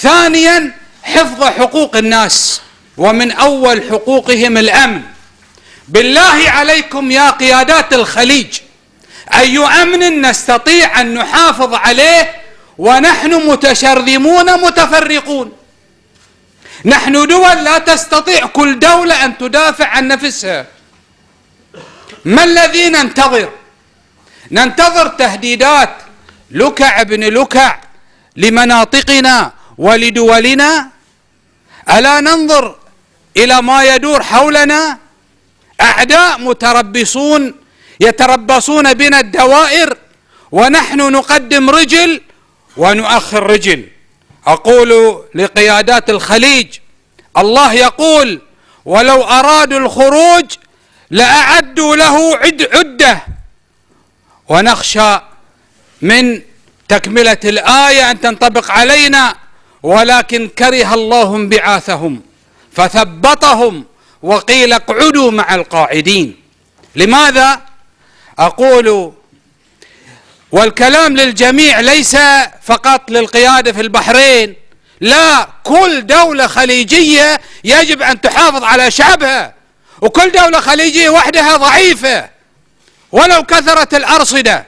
ثانيا حفظ حقوق الناس، ومن أول حقوقهم الأمن. بالله عليكم يا قيادات الخليج، أي أمن نستطيع أن نحافظ عليه ونحن متشرذمون متفرقون؟ نحن دول لا تستطيع كل دولة أن تدافع عن نفسها. ما الذي ننتظر؟ ننتظر تهديدات لكع بن لكع لمناطقنا ولدولنا؟ ألا ننظر إلى ما يدور حولنا؟ أعداء متربصون يتربصون بنا الدوائر، ونحن نقدم رجل ونؤخر رجل. أقول لقيادات الخليج، الله يقول: ولو أرادوا الخروج لأعدوا له عدة. ونخشى من تكملة الآية أن تنطبق علينا: ولكن كره الله انبعاثهم فثبطهم وقيل اقعدوا مع القاعدين. لماذا؟ أقول والكلام للجميع، ليس فقط للقيادة في البحرين، لا، كل دولة خليجية يجب أن تحافظ على شعبها، وكل دولة خليجية وحدها ضعيفة ولو كثرت الأرصدة.